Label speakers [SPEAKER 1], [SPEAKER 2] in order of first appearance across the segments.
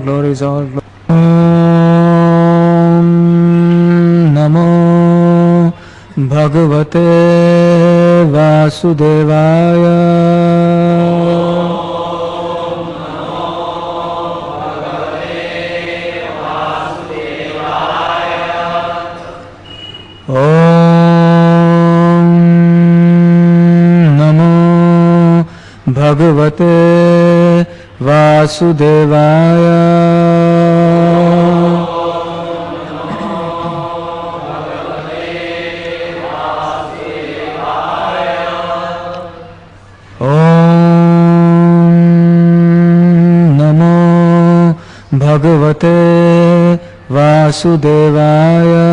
[SPEAKER 1] Glories all. Om Namo Bhagavate Vasudevaya. Om Namo Bhagavate Vasudevaya. Om Namo Bhagavate Vasudevaya.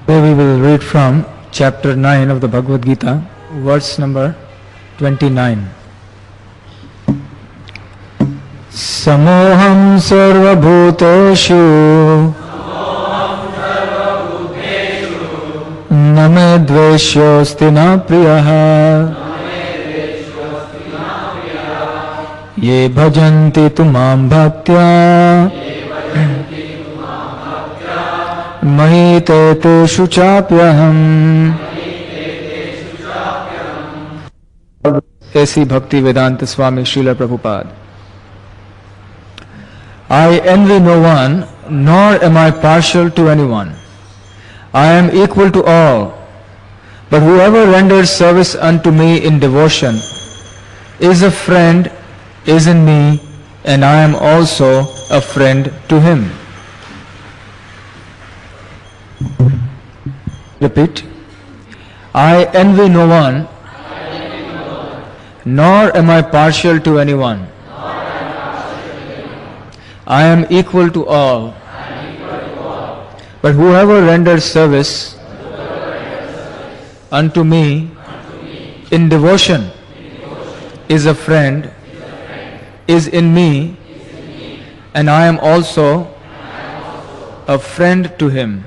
[SPEAKER 1] Today we will read from chapter 9 of the Bhagavad Gita, verse number 29. Samoham sarvabhuteshu na me dveshyosti na priyaha ye bhajanti tumam bhaktya mahite teshu chapyaham. A.C. Bhakti Vedanta Swami Srila Prabhupada. I envy no one, nor am I partial to anyone. I am equal to all. But whoever renders service unto me in devotion is a friend, is in me, and I am also a friend to him. Repeat. I envy no one, nor am I partial to anyone. I am equal to all. But whoever renders service unto me in devotion is a friend, is in me, and I am also a friend to him.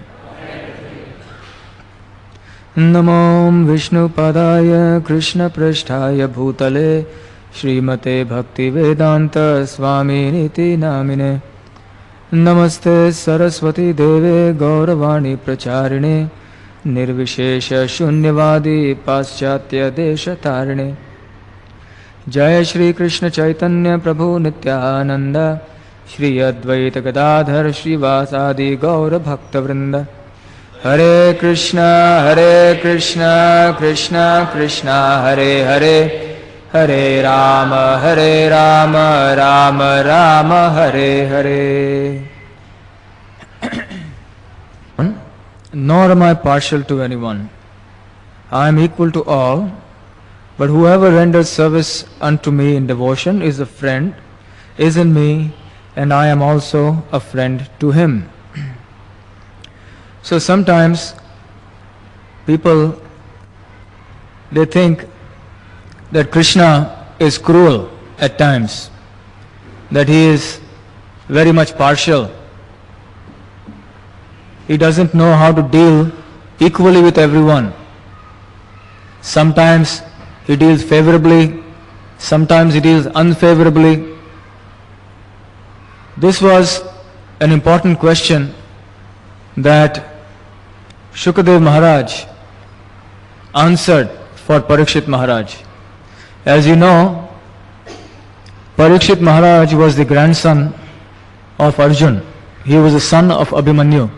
[SPEAKER 1] Namo Vishnu Padaya Krishna Prasthaya Bhutale Srimate Bhakti Vedanta Swami Niti Namine. Namaste Saraswati Deve Gauravani Pracharine Nirvishesha Shunyavadi Paschatya Desha Tarine. Jaya Shri Krishna Chaitanya Prabhu Nityananda Shri Advaita Gadadhar Srivasadi Gaura Bhakta Vrinda. Hare Krishna Krishna Krishna Hare Hare Hare Rama Rama Rama Hare Hare. Nor am I partial to anyone. I am equal to all, but whoever renders service unto me in devotion is a friend, is in me, and I am also a friend to him. So sometimes people, they think that Krishna is cruel at times, that he is very much partial. He doesn't know how to deal equally with everyone. Sometimes he deals favorably, sometimes he deals unfavorably. This was an important question that Shukadev Maharaj answered for Parikshit Maharaj. As you know, Parikshit Maharaj was the grandson of Arjun. He was the son of Abhimanyu.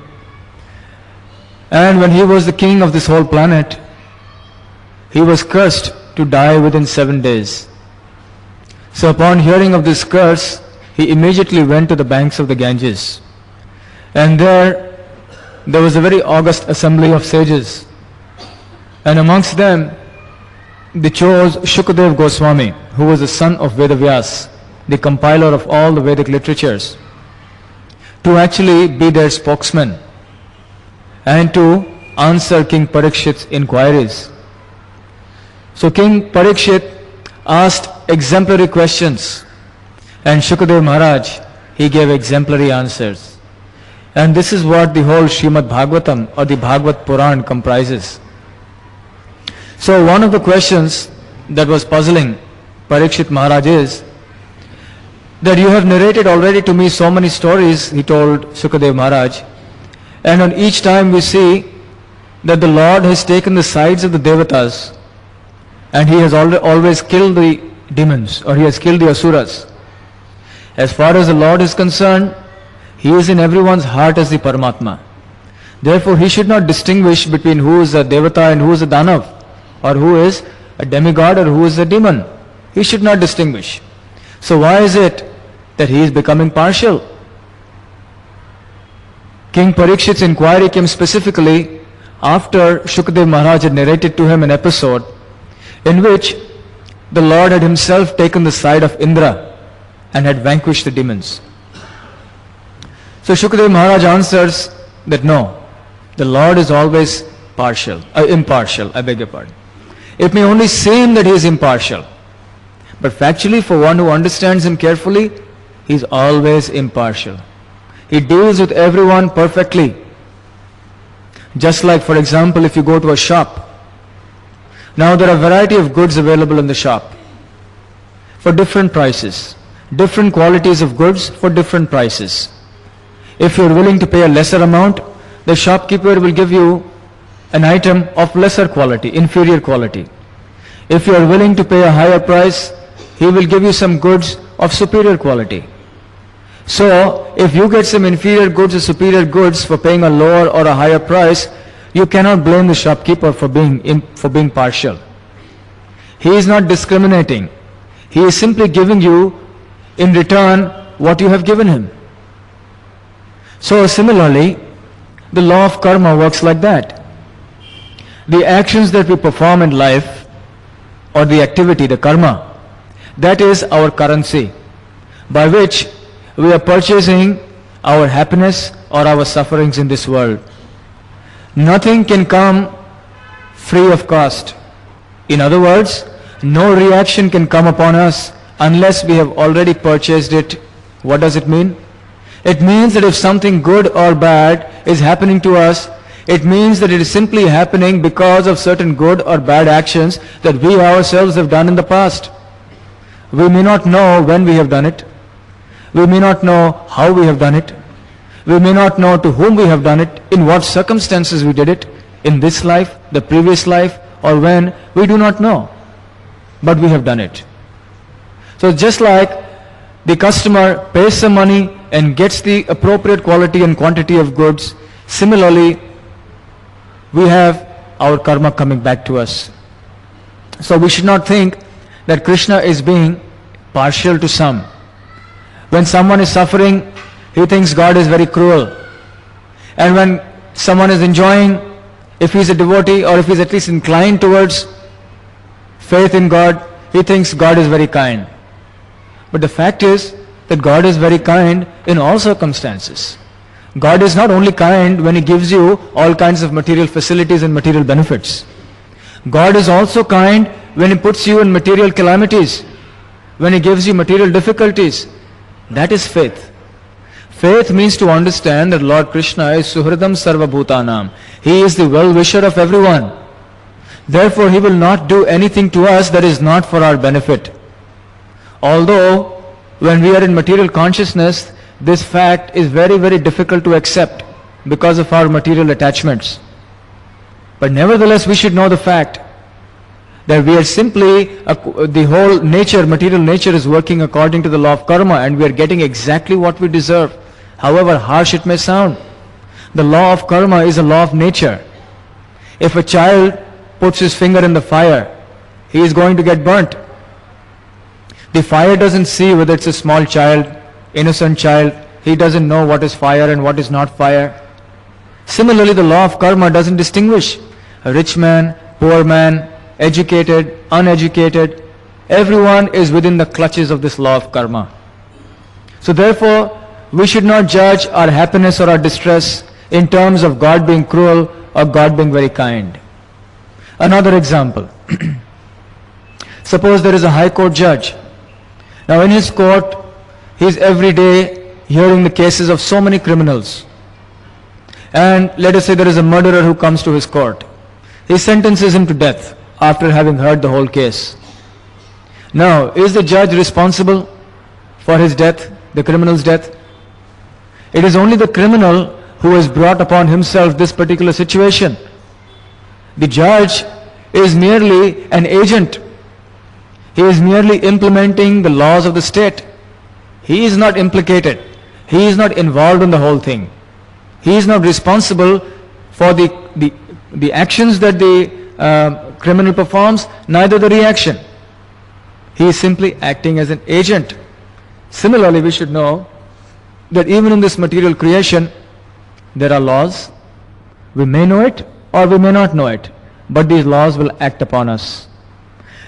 [SPEAKER 1] And when he was the king of this whole planet, he was cursed to die within 7 days. So upon hearing of this curse, he immediately went to the banks of the Ganges. And there was a very august assembly of sages. And amongst them, they chose Shukadev Goswami, who was the son of Vedavyas, the compiler of all the Vedic literatures, to actually be their spokesman and to answer King Parikshit's inquiries. So King Parikshit asked exemplary questions, and Shukadev Maharaj, he gave exemplary answers. And this is what the whole Srimad Bhagavatam or the Bhagavad Puran comprises. So one of the questions that was puzzling Parikshit Maharaj is that you have narrated already to me so many stories, he told Sukadev Maharaj, and on each time we see that the Lord has taken the sides of the Devatas and he has always killed the demons, or he has killed the Asuras. As far as the Lord is concerned, he is in everyone's heart as the Paramatma. Therefore he should not distinguish between who is a Devata and who is a Danav, or who is a demigod or who is a demon. He should not distinguish. So why is it that he is becoming partial? King Parikshit's inquiry came specifically after Shukadev Maharaj had narrated to him an episode in which the Lord had himself taken the side of Indra and had vanquished the demons. So Shukadev Maharaj answers that no, the Lord is always impartial, I beg your pardon. It may only seem that he is impartial, but factually for one who understands him carefully, he is always impartial. He deals with everyone perfectly. Just like, for example, if you go to a shop. Now there are a variety of goods available in the shop for different prices, different qualities of goods for different prices. If you are willing to pay a lesser amount, the shopkeeper will give you an item of lesser quality, inferior quality. If you are willing to pay a higher price, he will give you some goods of superior quality. So, if you get some inferior goods or superior goods for paying a lower or a higher price, you cannot blame the shopkeeper for being partial. He is not discriminating. He is simply giving you in return what you have given him. So similarly, the law of karma works like that. The actions that we perform in life, or the activity, the karma, that is our currency, by which we are purchasing our happiness or our sufferings in this world. Nothing can come free of cost. In other words, no reaction can come upon us unless we have already purchased it. What does it mean? It means that if something good or bad is happening to us, it means that it is simply happening because of certain good or bad actions that we ourselves have done in the past. We may not know when we have done it. We may not know how we have done it. We may not know to whom we have done it, in what circumstances we did it, in this life, the previous life, or when, we do not know. But we have done it. So just like the customer pays some money and gets the appropriate quality and quantity of goods, similarly, we have our karma coming back to us. So we should not think that Krishna is being partial to some. When someone is suffering, he thinks God is very cruel. And when someone is enjoying, if he is a devotee or if he is at least inclined towards faith in God, he thinks God is very kind. But the fact is that God is very kind in all circumstances. God is not only kind when he gives you all kinds of material facilities and material benefits. God is also kind when he puts you in material calamities, when he gives you material difficulties. That is faith. Faith means to understand that Lord Krishna is Suhridam Sarva Bhutanam. He is the well-wisher of everyone. Therefore, he will not do anything to us that is not for our benefit. Although, when we are in material consciousness, this fact is very, very difficult to accept because of our material attachments. But nevertheless, we should know the fact that we are simply, the whole nature, material nature is working according to the law of karma, and we are getting exactly what we deserve, however harsh it may sound. The law of karma is a law of nature. If a child puts his finger in the fire, he is going to get burnt. The fire doesn't see whether it's a small child, innocent child. He doesn't know what is fire and what is not fire. Similarly, the law of karma doesn't distinguish a rich man, poor man, educated, uneducated. Everyone is within the clutches of this law of karma. So therefore, we should not judge our happiness or our distress in terms of God being cruel or God being very kind. Another example. Suppose there is a high court judge. Now in his court, he is every day hearing the cases of so many criminals. And let us say there is a murderer who comes to his court. He sentences him to death after having heard the whole case. Now, is the judge responsible for his death, the criminal's death? It is only the criminal who has brought upon himself this particular situation. The judge is merely an agent. He is merely implementing the laws of the state. He is not implicated. He is not involved in the whole thing. He is not responsible for the actions that the criminal performs, neither the reaction. He is simply acting as an agent. Similarly, we should know that even in this material creation, there are laws. We may know it or we may not know it, but these laws will act upon us.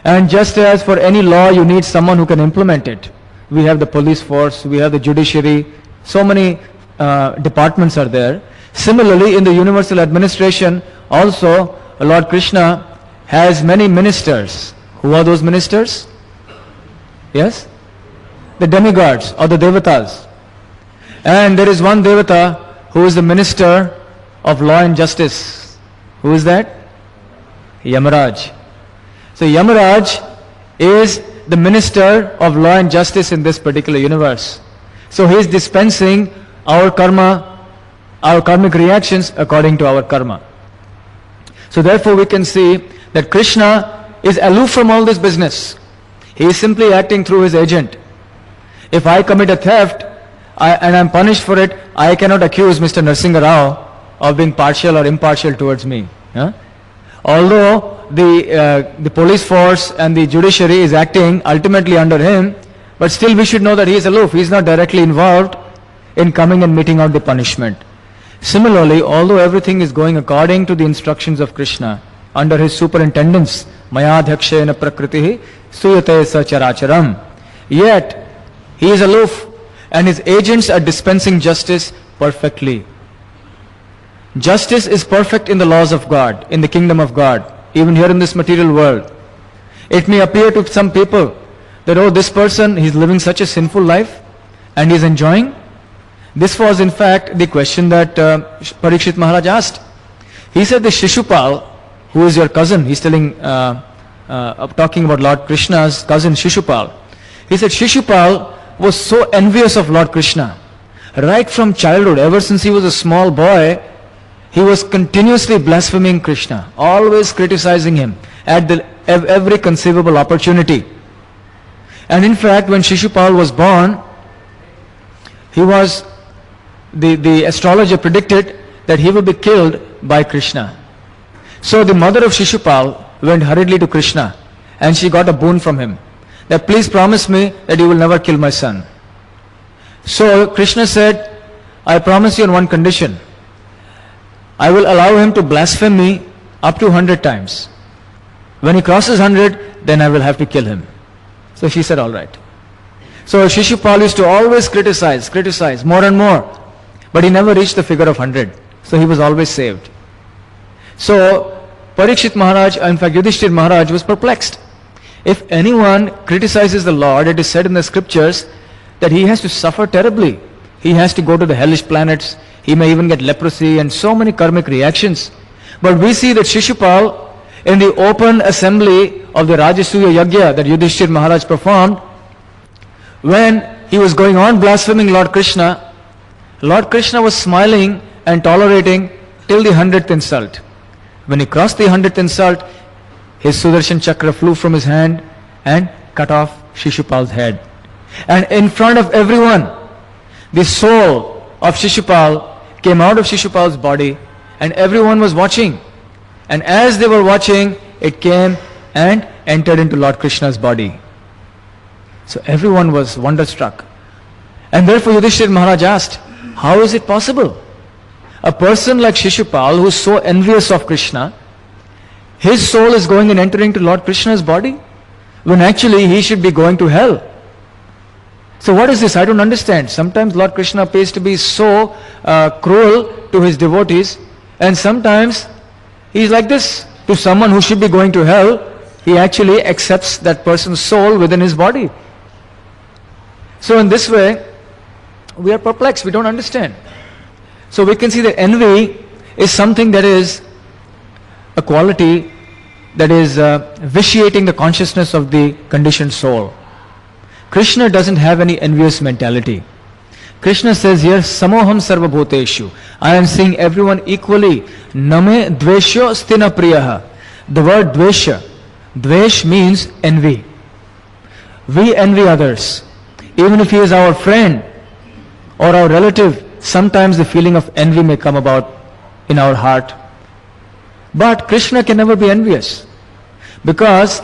[SPEAKER 1] And just as for any law you need someone who can implement it, we have the police force, we have the judiciary, so many departments are there. Similarly, in the universal administration also, Lord Krishna has many ministers. Who are those ministers? Yes? The demigods or the devatas. And there is one devata who is the minister of law and justice. Who is that? Yamaraj. So Yamaraj is the minister of law and justice in this particular universe. So he is dispensing our karma, our karmic reactions according to our karma. So therefore we can see that Krishna is aloof from all this business. He is simply acting through his agent. If I commit a theft and I am punished for it, I cannot accuse Mr. Narasimha Rao of being partial or impartial towards me. Although the police force and the judiciary is acting ultimately under him, but still we should know that he is aloof. He is not directly involved in coming and meting out the punishment. Similarly, although everything is going according to the instructions of Krishna, under his superintendence, Mayadhyakshena prakritihi suyate sa characharam, yet he is aloof and his agents are dispensing justice perfectly. Justice is perfect in the laws of God, in the kingdom of God, even here in this material world. It may appear to some people that, oh, this person, he's living such a sinful life and he's enjoying. This was in fact the question that Parikshit Maharaj asked. He said, the Shishupal, who is your cousin, he's talking about Lord Krishna's cousin Shishupal. He said Shishupal was so envious of Lord Krishna. Right from childhood, ever since he was a small boy, he was continuously blaspheming Krishna, always criticizing him at every conceivable opportunity. And in fact, when Shishupal was born, the astrologer predicted that he will be killed by Krishna. So the mother of Shishupal went hurriedly to Krishna and she got a boon from him, that please promise me that you will never kill my son. So Krishna said, I promise you on one condition. I will allow him to blaspheme me up to 100 times. When he crosses 100, then I will have to kill him. So she said, all right. So Shishupal used to always criticize more and more. But he never reached the figure of 100. So he was always saved. So Parikshit Maharaj, in fact Yudhishthir Maharaj was perplexed. If anyone criticizes the Lord, it is said in the scriptures that he has to suffer terribly. He has to go to the hellish planets. He may even get leprosy and so many karmic reactions. But we see that Shishupal, in the open assembly of the Rajasuya Yagya that Yudhishthir Maharaj performed, when he was going on blaspheming Lord Krishna was smiling and tolerating till the 100th insult. When he crossed the 100th insult, his Sudarshan Chakra flew from his hand and cut off Shishupal's head. And in front of everyone, the soul of Shishupal came out of Shishupal's body and everyone was watching. And as they were watching, it came and entered into Lord Krishna's body. So everyone was wonderstruck. And therefore Yudhishthir Maharaj asked, how is it possible? A person like Shishupal, who is so envious of Krishna, his soul is going and entering to Lord Krishna's body, when actually he should be going to hell. So what is this? I don't understand. Sometimes Lord Krishna appears to be so cruel to his devotees, and sometimes he is like this. To someone who should be going to hell, he actually accepts that person's soul within his body. So in this way, we are perplexed. We don't understand. So we can see that envy is something that is a quality that is vitiating the consciousness of the conditioned soul. Krishna doesn't have any envious mentality. Krishna says here, Samoham sarva bhuteshu. I am seeing everyone equally. Name dvesho sthina priyaha. The word dvesha. Dvesh means envy. We envy others. Even if he is our friend or our relative, sometimes the feeling of envy may come about in our heart. But Krishna can never be envious, because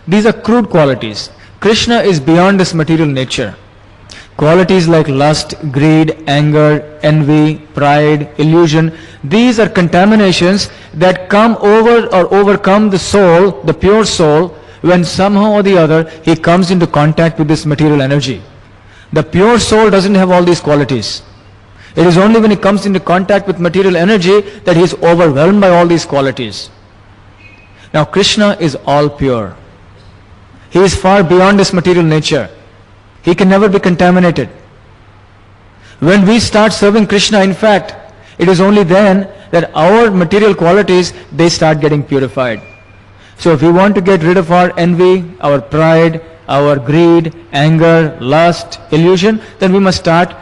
[SPEAKER 1] these are crude qualities. Krishna is beyond this material nature. Qualities like lust, greed, anger, envy, pride, illusion, these are contaminations that come over or overcome the soul, the pure soul, when somehow or the other he comes into contact with this material energy. The pure soul doesn't have all these qualities. It is only when he comes into contact with material energy that he is overwhelmed by all these qualities. Now Krishna is all pure. He is far beyond this material nature. He can never be contaminated. When we start serving Krishna, in fact, it is only then that our material qualities, they start getting purified. So if we want to get rid of our envy, our pride, our greed, anger, lust, illusion, then we must start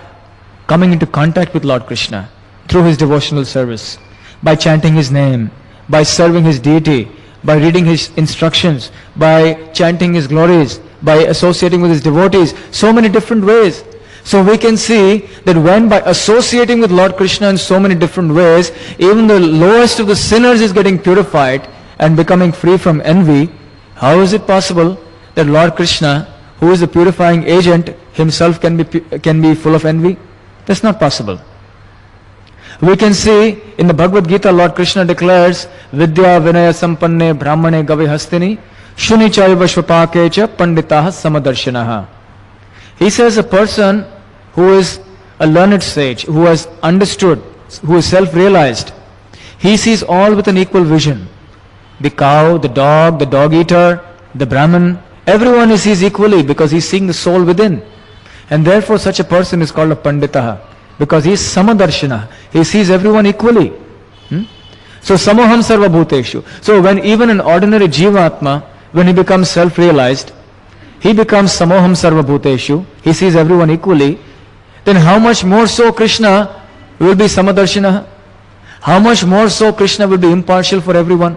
[SPEAKER 1] coming into contact with Lord Krishna through his devotional service, by chanting his name, by serving his deity, by reading his instructions, by chanting his glories, by associating with his devotees, so many different ways. So we can see that when by associating with Lord Krishna in so many different ways, even the lowest of the sinners is getting purified and becoming free from envy, how is it possible that Lord Krishna, who is the purifying agent, himself can be full of envy? That's not possible. We can see in the Bhagavad Gita, Lord Krishna declares, Vidya Vinaya Sampanne Brahmane Gavi Hastini Shuni Chaiva Shvapake Cha Panditaha Samadarshinaha. He says a person who is a learned sage, who has understood, who is self-realized, he sees all with an equal vision. The cow, the dog eater, the Brahman, everyone he sees equally because he's seeing the soul within. And therefore such a person is called a Panditaha, because he is Samadarshana. He sees everyone equally. So Samoham Sarva Bhuteshu. So when even an ordinary Jivatma, when he becomes self-realized, he becomes Samoham Sarva Bhuteshu, he sees everyone equally, then how much more so Krishna will be Samadarshana? How much more so Krishna will be impartial for everyone?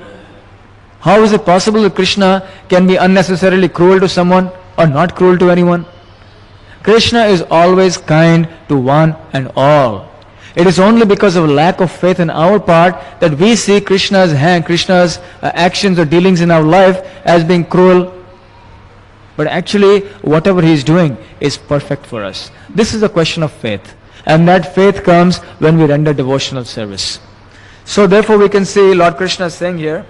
[SPEAKER 1] How is it possible that Krishna can be unnecessarily cruel to someone or not cruel to anyone? Krishna is always kind to one and all. It is only because of lack of faith in our part that we see Krishna's actions or dealings in our life as being cruel. But actually, whatever he is doing is perfect for us. This is a question of faith. And that faith comes when we render devotional service. So therefore we can see Lord Krishna saying here,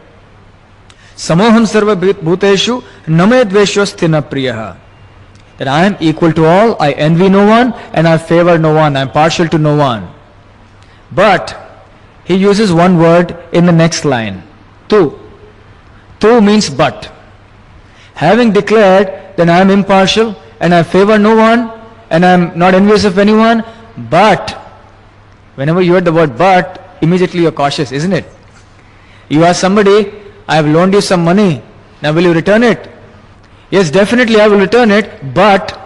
[SPEAKER 1] Samoham sarva bhuteshu name dvesho sthina priyaha. That I am equal to all, I envy no one, and I favor no one, I am partial to no one. But he uses one word in the next line, tu. Tu means but. Having declared that I am impartial and I favor no one and I am not envious of anyone, but whenever you hear the word but, immediately you are cautious, isn't it? You ask somebody, I have loaned you some money, now will you return it? Yes, definitely I will return it, but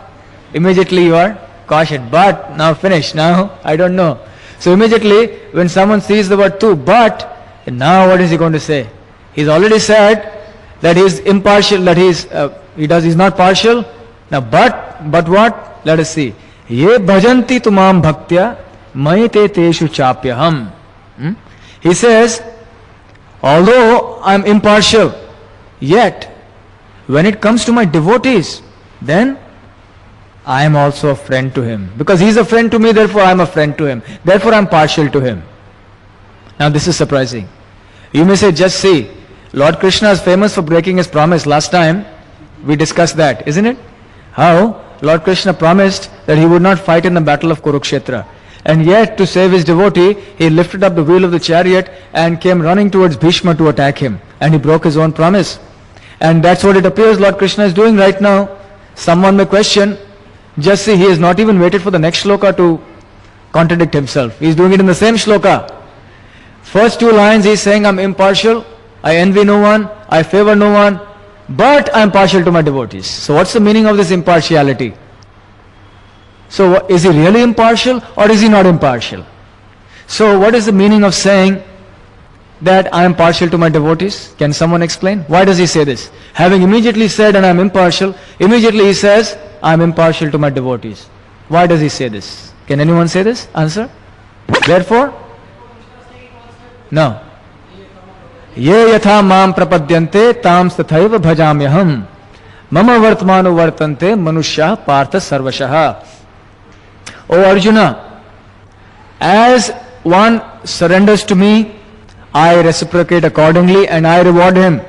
[SPEAKER 1] immediately you are cautious. But, now finish, now I don't know. So immediately when someone sees the word tu, but, now what is he going to say? He's already said that he is impartial, that he's not partial. Now but what? Let us see. Ye bhajanti tumam bhaktya maite teshu chapyaham. He says, although I am impartial, yet when it comes to my devotees, then I am also a friend to him. Because he is a friend to me, therefore I am a friend to him. Therefore I am partial to him. Now this is surprising. You may say, just see, Lord Krishna is famous for breaking his promise. Last time we discussed that, isn't it? How Lord Krishna promised that he would not fight in the battle of Kurukshetra. And yet to save his devotee, he lifted up the wheel of the chariot and came running towards Bhishma to attack him. And he broke his own promise. And that's what it appears Lord Krishna is doing right now. Someone may question, just see, he has not even waited for the next shloka contradict himself. He's doing it in the same shloka. First two lines he's saying, I'm impartial, I envy no one, I favor no one, but I'm partial to my devotees. So what's the meaning of this impartiality? So is he really impartial or is he not impartial? So what is the meaning of saying that I am partial to my devotees? Can someone explain? Why does he say this? Having immediately said, and I am impartial, immediately he says, I am impartial to my devotees. Why does he say this? Can anyone say this? Answer? Therefore? No. Ye yatha mam prapadyante tam tathaiva bhajamyaham mama vartmanu vartante manushya partha sarvashaha. O Arjuna, as one surrenders to me, I reciprocate accordingly and I reward him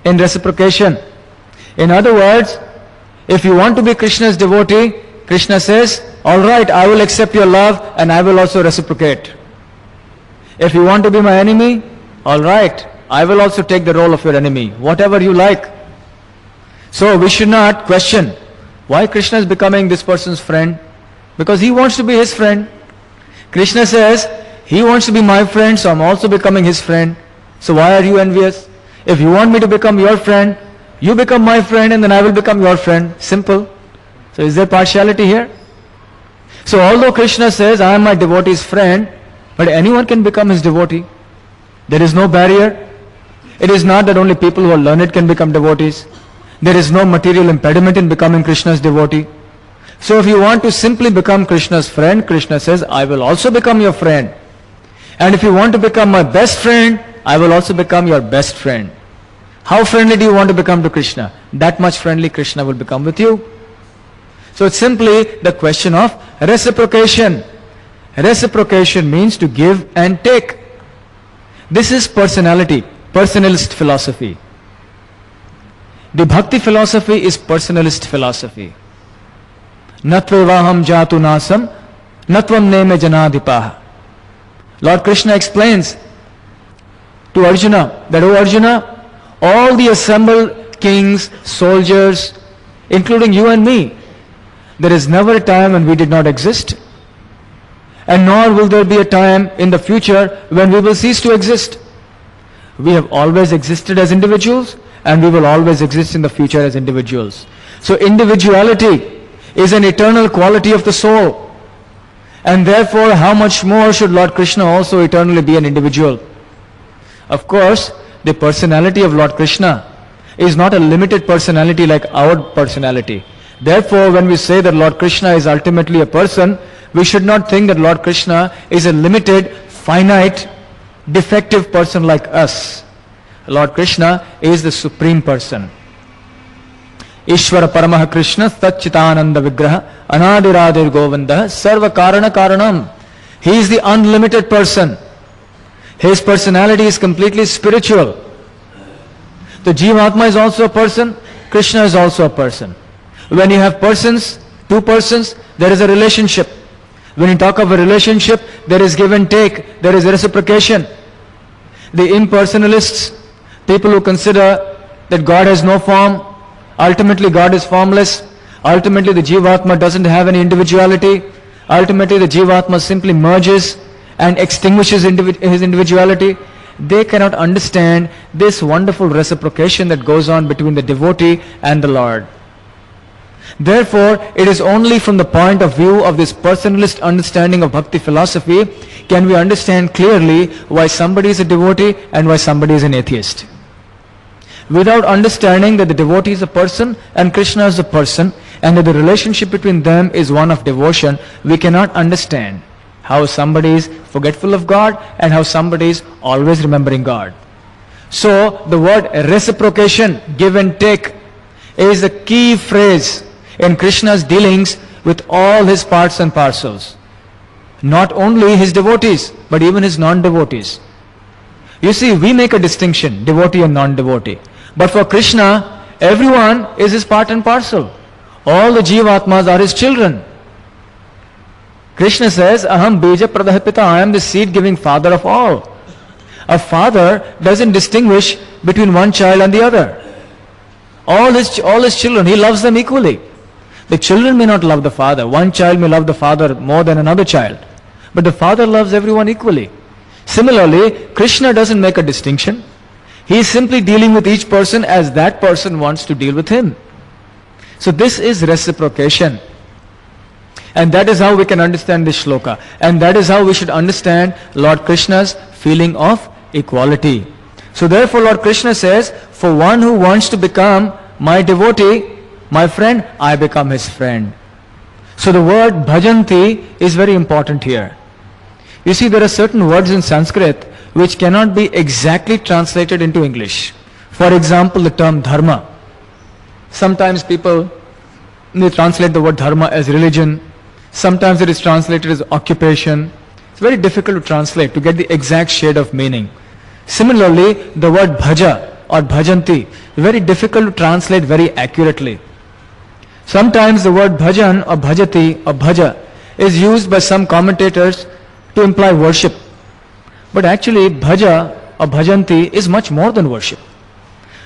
[SPEAKER 1] in reciprocation. In other words, if you want to be Krishna's devotee, Krishna says, alright, I will accept your love and I will also reciprocate. If you want to be my enemy, alright, I will also take the role of your enemy, whatever you like. So we should not question why Krishna is becoming this person's friend, because he wants to be his friend. Krishna says, he wants to be my friend, so I'm also becoming his friend. So why are you envious? If you want me to become your friend, you become my friend and then I will become your friend. Simple. So is there partiality here? So although Krishna says, I am my devotee's friend, but anyone can become his devotee. There is no barrier. It is not that only people who are learned can become devotees. There is no material impediment in becoming Krishna's devotee. So if you want to simply become Krishna's friend, Krishna says, I will also become your friend. And if you want to become my best friend, I will also become your best friend. How friendly do you want to become to Krishna? That much friendly Krishna will become with you. So it's simply the question of reciprocation. Reciprocation means to give and take. This is personality, personalist philosophy. The bhakti philosophy is personalist philosophy. Natvevaham jatu nasam, natvam neme janadhipaha. Lord Krishna explains to Arjuna that, O Arjuna, all the assembled kings, soldiers, including you and me, there is never a time when we did not exist. And nor will there be a time in the future when we will cease to exist. We have always existed as individuals and we will always exist in the future as individuals. So individuality is an eternal quality of the soul. And therefore, how much more should Lord Krishna also eternally be an individual? Of course, the personality of Lord Krishna is not a limited personality like our personality. Therefore, when we say that Lord Krishna is ultimately a person, we should not think that Lord Krishna is a limited, finite, defective person like us. Lord Krishna is the supreme person. Ishvara Paramah Krishna Satchitananda Vigraha Anadiradir Govinda Sarva Karana Karanam. He is the unlimited person. His personality is completely spiritual. The Jivatma is also a person, Krishna is also a person. When you have persons, two persons, there is a relationship. When you talk of a relationship, there is give and take, there is reciprocation. The impersonalists, people who consider that God has no form, ultimately God is formless, ultimately the Jivatma doesn't have any individuality, ultimately the Jivatma simply merges and extinguishes his individuality, they cannot understand this wonderful reciprocation that goes on between the devotee and the Lord. Therefore, it is only from the point of view of this personalist understanding of bhakti philosophy can we understand clearly why somebody is a devotee and why somebody is an atheist. Without understanding that the devotee is a person and Krishna is a person and that the relationship between them is one of devotion, we cannot understand how somebody is forgetful of God and how somebody is always remembering God. So the word reciprocation, give and take, is the key phrase in Krishna's dealings with all his parts and parcels. Not only his devotees, but even his non-devotees. You see, we make a distinction, devotee and non-devotee. But for Krishna, everyone is his part and parcel. All the Jivatmas are his children. Krishna says, Aham bija pradahapita, I am the seed-giving father of all. A father doesn't distinguish between one child and the other. All his children, he loves them equally. The children may not love the father. One child may love the father more than another child. But the Father loves everyone equally. Similarly, Krishna doesn't make a distinction. He is simply dealing with each person as that person wants to deal with him. So this is reciprocation. And that is how we can understand this shloka. And that is how we should understand Lord Krishna's feeling of equality. So therefore Lord Krishna says, for one who wants to become my devotee, my friend, I become his friend. So the word bhajanti is very important here. You see, there are certain words in Sanskrit which cannot be exactly translated into English. For example, the term dharma. Sometimes people, they translate the word dharma as religion. Sometimes it is translated as occupation. It's very difficult to translate, to get the exact shade of meaning. Similarly, the word bhaja or bhajanti, very difficult to translate very accurately. Sometimes the word bhajan or bhajati or bhaja is used by some commentators to imply worship. But actually bhaja or bhajanti is much more than worship.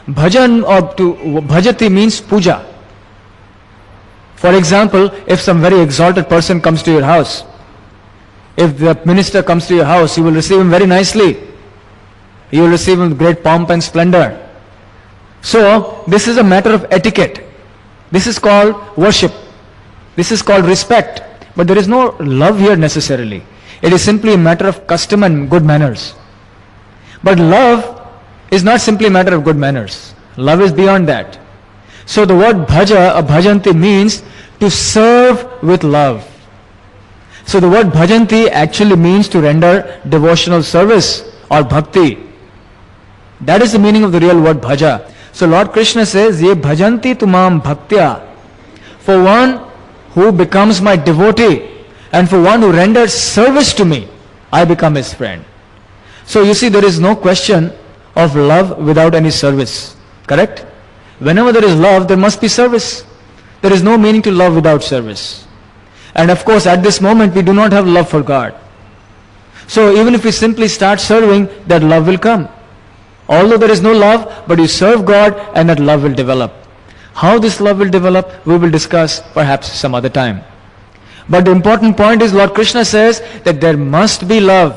[SPEAKER 1] Bhajan or to bhajati means puja. For example, if some very exalted person comes to your house, if the minister comes to your house, you will receive him very nicely. You will receive him with great pomp and splendor. So, this is a matter of etiquette. This is called worship. This is called respect. But there is no love here necessarily. It is simply a matter of custom and good manners. But love is not simply a matter of good manners. Love is beyond that. So the word bhaja or bhajanti means to serve with love. So the word bhajanti actually means to render devotional service or bhakti. That is the meaning of the real word bhaja. So Lord Krishna says, Ye bhajanti tumam bhaktya. For one who becomes my devotee and for one who renders service to me, I become his friend. So you see, there is no question of love without any service. Correct? Whenever there is love, there must be service. There is no meaning to love without service. And of course, at this moment, we do not have love for God. So even if we simply start serving, that love will come. Although there is no love, but you serve God and that love will develop. How this love will develop, we will discuss perhaps some other time. But the important point is Lord Krishna says that there must be love.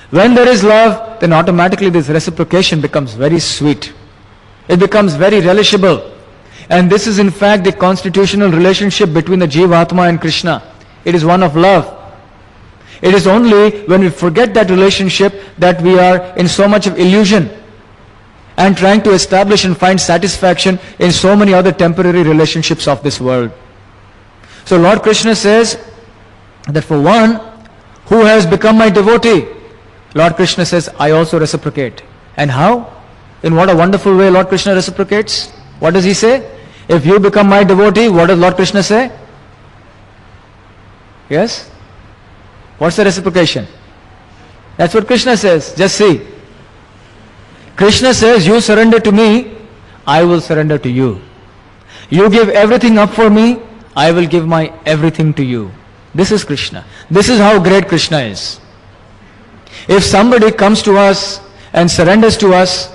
[SPEAKER 1] When there is love, then automatically this reciprocation becomes very sweet. It becomes very relishable. And this is in fact the constitutional relationship between the Jivatma and Krishna. It is one of love. It is only when we forget that relationship that we are in so much of illusion and trying to establish and find satisfaction in so many other temporary relationships of this world. So Lord Krishna says that for one who has become my devotee, Lord Krishna says, I also reciprocate. And how? In what a wonderful way Lord Krishna reciprocates. What does he say? If you become my devotee, what does Lord Krishna say? Yes? What's the reciprocation? That's what Krishna says. Just see. Krishna says, you surrender to me, I will surrender to you. You give everything up for me, I will give my everything to you. This is Krishna. This is how great Krishna is. If somebody comes to us and surrenders to us,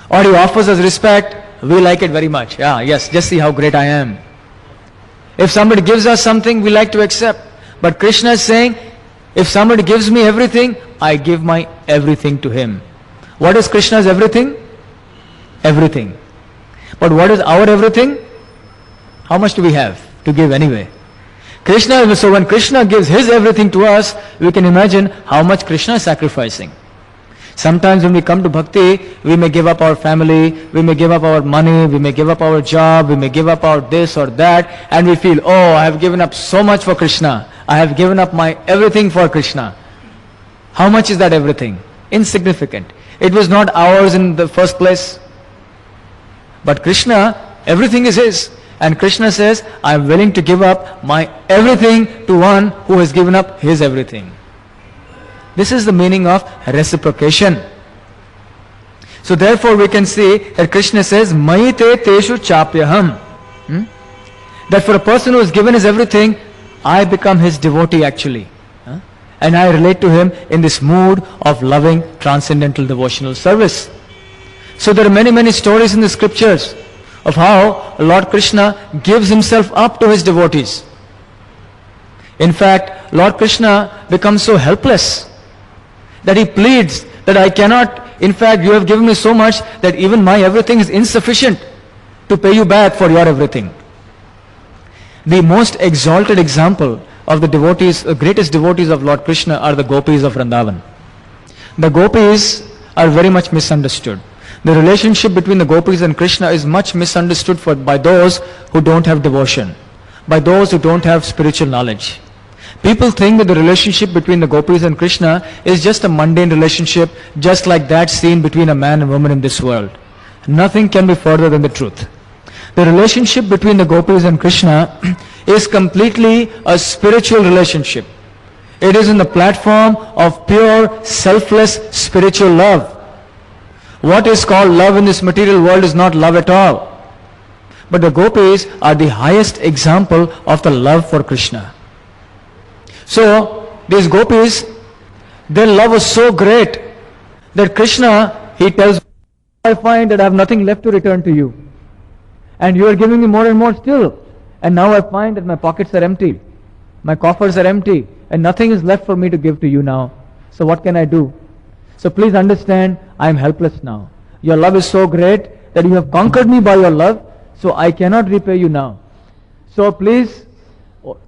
[SPEAKER 1] or he offers us respect, we like it very much. Yeah, yes, just see how great I am. If somebody gives us something, we like to accept. But Krishna is saying, if somebody gives me everything, I give my everything to him. What is Krishna's everything? Everything. But what is our everything? How much do we have to give anyway? Krishna, so when Krishna gives his everything to us, we can imagine how much Krishna is sacrificing. Sometimes when we come to bhakti, we may give up our family, we may give up our money, we may give up our job, we may give up our this or that, and we feel, oh, I have given up so much for Krishna. I have given up my everything for Krishna. How much is that everything? Insignificant. It was not ours in the first place. But Krishna, everything is his. And Krishna says, I am willing to give up my everything to one who has given up his everything. This is the meaning of reciprocation. So therefore we can see that Krishna says, Mai te teshu chapyaham. That for a person who has given his everything, I become his devotee actually. And I relate to him in this mood of loving transcendental devotional service. So there are many, many stories in the scriptures of how Lord Krishna gives himself up to his devotees. In fact, Lord Krishna becomes so helpless that he pleads that I cannot, in fact, you have given me so much that even my everything is insufficient to pay you back for your everything. The most exalted example of the devotees, the greatest devotees of Lord Krishna are the gopis of Vrindavan. The gopis are very much misunderstood. The relationship between the gopis and Krishna is much misunderstood by those who don't have devotion, by those who don't have spiritual knowledge. People think that the relationship between the gopis and Krishna is just a mundane relationship, just like that seen between a man and woman in this world. Nothing can be further than the truth. The relationship between the gopis and Krishna is completely a spiritual relationship. It is in the platform of pure, selfless spiritual love. What is called love in this material world is not love at all. But the gopis are the highest example of the love for Krishna. So, these gopis, their love was so great that Krishna, he tells, I find that I have nothing left to return to you. And you are giving me more and more still. And now I find that my pockets are empty. My coffers are empty. And nothing is left for me to give to you now. So what can I do? So please understand, I am helpless now. Your love is so great that you have conquered me by your love. So I cannot repay you now. So please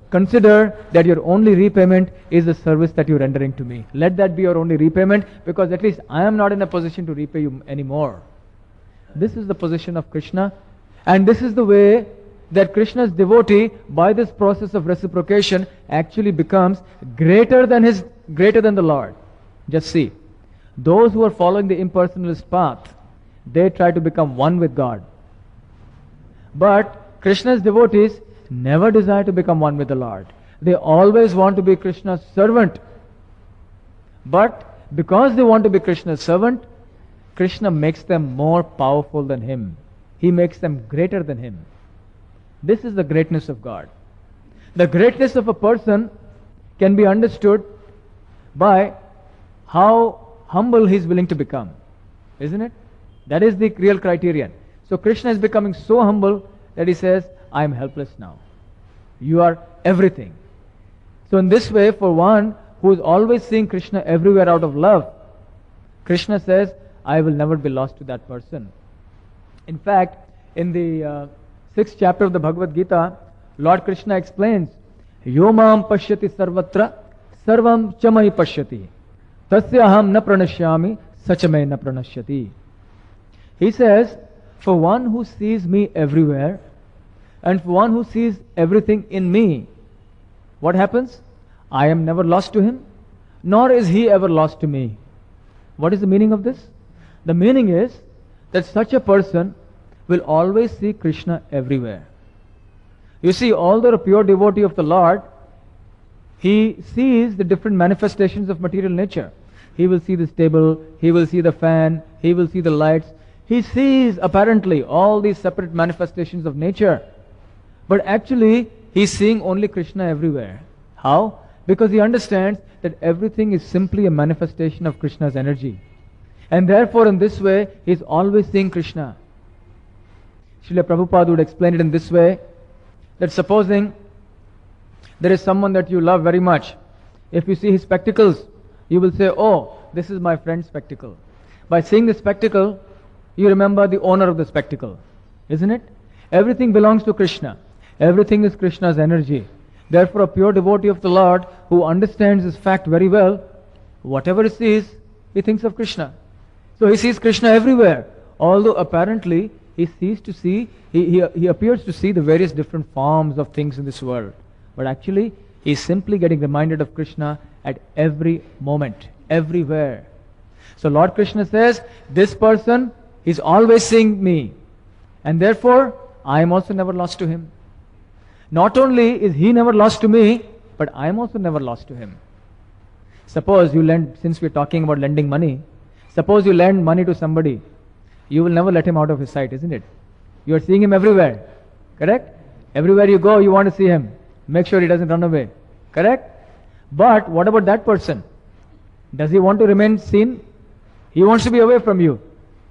[SPEAKER 1] consider that your only repayment is the service that you are rendering to me. Let that be your only repayment, because at least I am not in a position to repay you anymore. This is the position of Krishna. And this is the way that Krishna's devotee, by this process of reciprocation, actually becomes greater than the Lord. Just see, those who are following the impersonalist path, they try to become one with God. But Krishna's devotees never desire to become one with the Lord. They always want to be Krishna's servant. But because they want to be Krishna's servant, Krishna makes them more powerful than him. He makes them greater than him. This is the greatness of God. The greatness of a person can be understood by how humble he is willing to become. Isn't it? That is the real criterion. So Krishna is becoming so humble that he says, I am helpless now. You are everything. So in this way, for one who is always seeing Krishna everywhere out of love, Krishna says, I will never be lost to that person. In fact, in the 6th chapter of the Bhagavad Gita, Lord Krishna explains, Yomam pashyati sarvatra sarvam chamai pashyati tasya aham na pranashyami sachame na pranashyati. He says, for one who sees me everywhere and for one who sees everything in me, what happens? I am never lost to him, nor is he ever lost to me. What is the meaning of this? The meaning is that such a person will always see Krishna everywhere. You see, although a pure devotee of the Lord, he sees the different manifestations of material nature. He will see this table, he will see the fan, he will see the lights. He sees apparently all these separate manifestations of nature. But actually, he is seeing only Krishna everywhere. How? Because he understands that everything is simply a manifestation of Krishna's energy. And therefore, in this way, he is always seeing Krishna. Srila Prabhupada would explain it in this way, that supposing there is someone that you love very much, if you see his spectacles, you will say, oh, this is my friend's spectacle. By seeing the spectacle, you remember the owner of the spectacle, isn't it? Everything belongs to Krishna. Everything is Krishna's energy. Therefore, a pure devotee of the Lord who understands this fact very well, whatever he sees, he thinks of Krishna. So he sees Krishna everywhere, although apparently he appears to see the various different forms of things in this world. But actually, he is simply getting reminded of Krishna at every moment, everywhere. So Lord Krishna says, this person is always seeing me, and therefore I am also never lost to him. Not only is he never lost to me, but I am also never lost to him. Suppose you lend, since we are talking about lending money, suppose you lend money to somebody, you will never let him out of his sight, isn't it? You are seeing him everywhere, correct? Everywhere you go, you want to see him. Make sure he doesn't run away, correct? But what about that person? Does he want to remain seen? He wants to be away from you,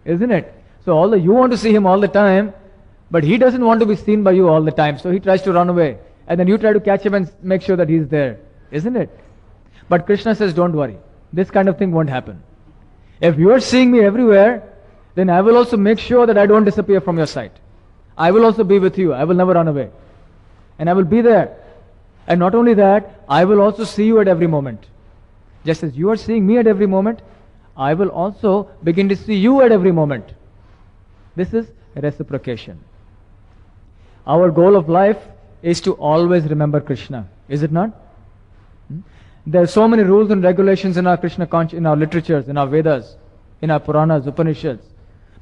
[SPEAKER 1] isn't it? So although you want to see him all the time, but he doesn't want to be seen by you all the time, so he tries to run away. and then you try to catch him and make sure that he's there, isn't it? But Krishna says, don't worry. This kind of thing won't happen. If you are seeing me everywhere, then I will also make sure that I don't disappear from your sight. I will also be with you. I will never run away. And I will be there. And not only that, I will also see you at every moment. Just as you are seeing me at every moment, I will also begin to see you at every moment. This is reciprocation. Our goal of life is to always remember Krishna. Is it not? There are so many rules and regulations in our Krishna in our literatures, in our Vedas, in our Puranas, Upanishads.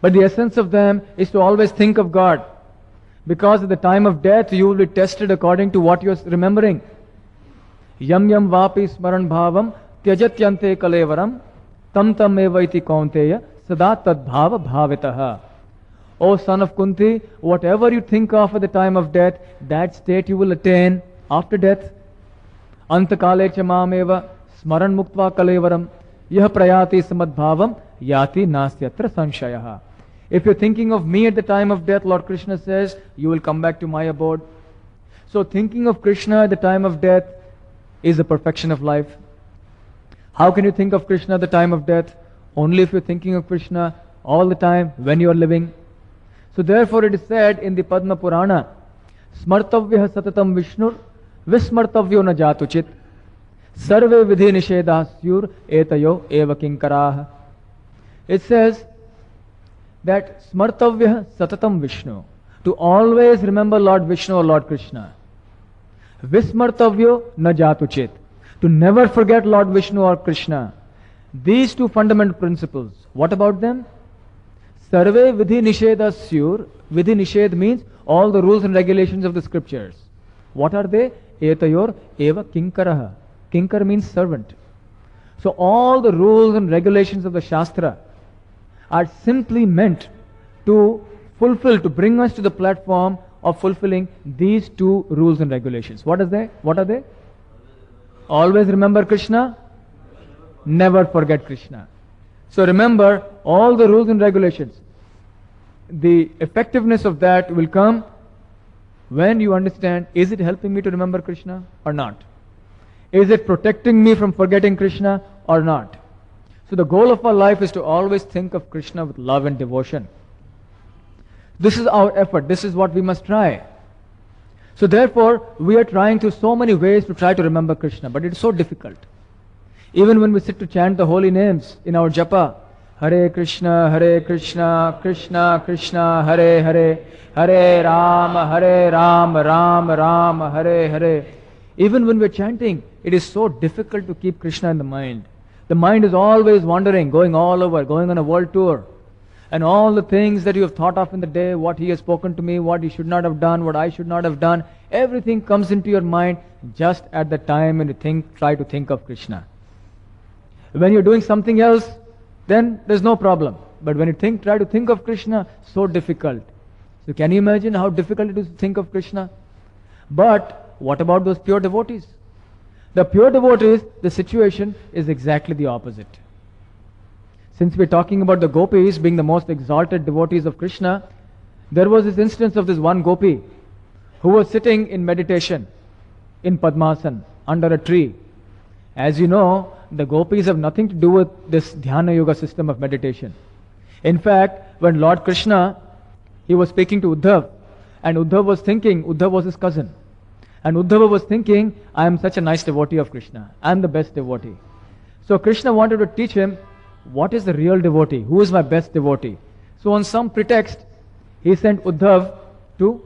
[SPEAKER 1] But the essence of them is to always think of God. Because at the time of death, you will be tested according to what you are remembering. Yam yam vapi smaran bhavam tyajatyante kalevaram tam tam evaiti kaunteya sada tad bhava bhavitaha. O son of Kunti, whatever you think of at the time of death, that state you will attain after death. Antakale cha mameva smaran muktva kalevaram yah prayati samadbhavam yati nastyatra sanshayaha. If you're thinking of me at the time of death, Lord Krishna says, you will come back to my abode. So thinking of Krishna at the time of death is the perfection of life. How can you think of Krishna at the time of death? Only if you're thinking of Krishna all the time when you are living. So therefore it is said in the Padma Purana, Smartavyah satatam Vishnur Vismartavyo na jatuchit Sarve vidhi nishedhasyur etayo eva kinkarah. It says that Smartavyah satatam Vishnu, to always remember Lord Vishnu or Lord Krishna. Vismartavyo na jatuchit, to never forget Lord Vishnu or Krishna. These two fundamental principles, what about them? Sarve vidhi nishedhasyur. Vidhi nishedh means all the rules and regulations of the scriptures. What are they? Etayor eva kinkaraha. Kinkar means servant. So all the rules and regulations of the Shastra are simply meant to fulfill, to bring us to the platform of fulfilling these two rules and regulations. What are they? Always remember Krishna, never forget Krishna. So remember all the rules and regulations. The effectiveness of that will come when you understand, is it helping me to remember Krishna or not? Is it protecting me from forgetting Krishna or not? So the goal of our life is to always think of Krishna with love and devotion. This is our effort. This is what we must try. So therefore, we are trying through so many ways to try to remember Krishna, but it is so difficult. Even when we sit to chant the holy names in our japa, Hare Krishna, Krishna Krishna, Hare Hare, Hare Ram, Ram Ram, Hare Hare. Even when we are chanting, it is so difficult to keep Krishna in the mind. The mind is always wandering, going all over, going on a world tour. And all the things that you have thought of in the day, what he has spoken to me, what he should not have done, what I should not have done, everything comes into your mind just at the time when you try to think of Krishna. When you're doing something else, then there's no problem. But when you try to think of Krishna, so difficult. So can you imagine how difficult it is to think of Krishna? But what about those pure devotees? The pure devotees, the situation is exactly the opposite. Since we're talking about the gopis being the most exalted devotees of Krishna, there was this instance of this one gopi who was sitting in meditation in Padmasana under a tree. As you know, the gopis have nothing to do with this Dhyana Yoga system of meditation. In fact, when Lord Krishna, he was speaking to Uddhav, and Uddhav was his cousin. And Uddhava was thinking, I am such a nice devotee of Krishna. I am the best devotee. So Krishna wanted to teach him, what is the real devotee? Who is my best devotee? So on some pretext, he sent Uddhav to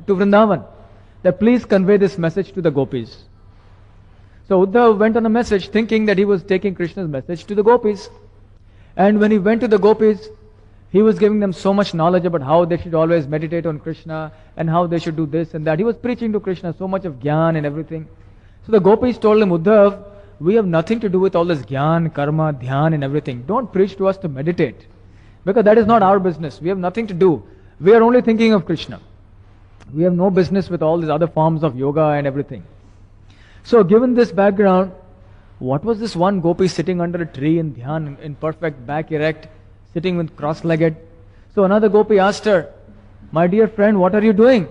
[SPEAKER 1] Vrindavan, that please convey this message to the gopis. So Uddhav went on a message thinking that he was taking Krishna's message to the gopis. And when he went to the gopis, he was giving them so much knowledge about how they should always meditate on Krishna and how they should do this and that. He was preaching to Krishna so much of Gyan and everything. So the gopis told him, Uddhav, we have nothing to do with all this Gyan, Karma, Dhyan and everything. Don't preach to us to meditate. Because that is not our business. We have nothing to do. We are only thinking of Krishna. We have no business with all these other forms of yoga and everything. So given this background, what was this one gopi sitting under a tree in Dhyan, in perfect back erect, sitting with cross-legged? So another gopi asked her, my dear friend, what are you doing?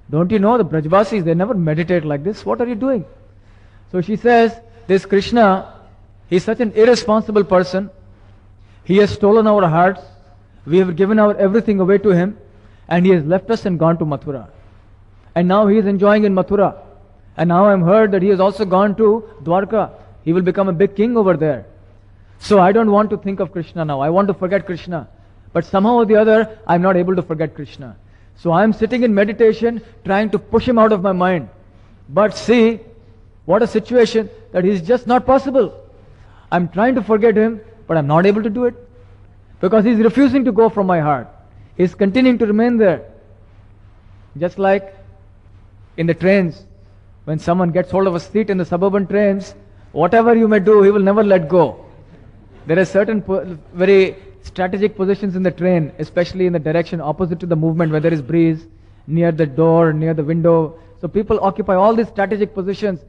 [SPEAKER 1] Don't you know the Brajvasis, they never meditate like this. What are you doing? So she says, this Krishna, he's such an irresponsible person. He has stolen our hearts. We have given our everything away to him. And he has left us and gone to Mathura. And now he is enjoying in Mathura. And now I'm heard that he has also gone to Dwarka. He will become a big king over there. So I don't want to think of Krishna now. I want to forget Krishna. But somehow or the other, I'm not able to forget Krishna. So I'm sitting in meditation, trying to push him out of my mind. But see, what a situation that is just not possible. I'm trying to forget him, but I'm not able to do it. Because he's refusing to go from my heart. He's continuing to remain there. Just like in the trains, when someone gets hold of a seat in the suburban trains, whatever you may do, he will never let go. There are certain very strategic positions in the train, especially in the direction opposite to the movement, where there is breeze, near the door, near the window. So people occupy all these strategic positions,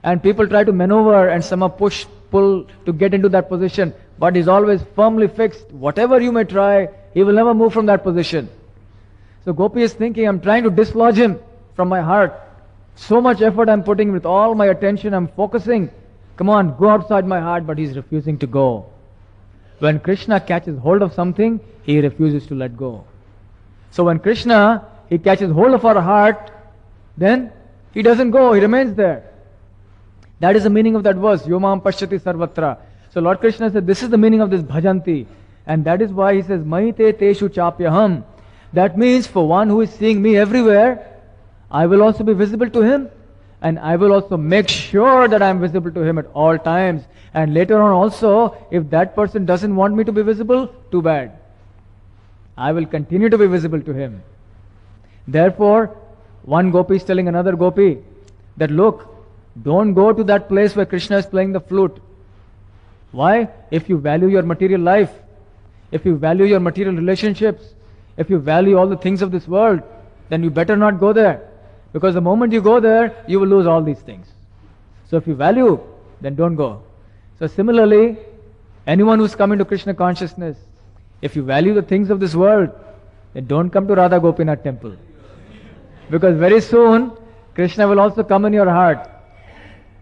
[SPEAKER 1] and people try to maneuver and somehow push, pull to get into that position. But he's always firmly fixed. Whatever you may try, he will never move from that position. So Gopi is thinking, I'm trying to dislodge him from my heart. So much effort I'm putting with all my attention, I'm focusing. Come on, go outside my heart, but he's refusing to go. When Krishna catches hold of something, he refuses to let go. So when Krishna, he catches hold of our heart, then he doesn't go, he remains there. That is the meaning of that verse, Yomam Pashyati Sarvatra. So Lord Krishna said, this is the meaning of this bhajanti. And that is why he says, Mahite Teshu Chapyaham. That means for one who is seeing me everywhere, I will also be visible to him. And I will also make sure that I am visible to him at all times. And later on also, if that person doesn't want me to be visible, too bad. I will continue to be visible to him. Therefore, one gopi is telling another gopi that look, don't go to that place where Krishna is playing the flute. Why? If you value your material life, if you value your material relationships, if you value all the things of this world, then you better not go there. Because the moment you go there, you will lose all these things. So if you value, then don't go. So similarly, anyone who's coming to Krishna consciousness, if you value the things of this world, then don't come to Radha Gopinath temple. Because very soon, Krishna will also come in your heart.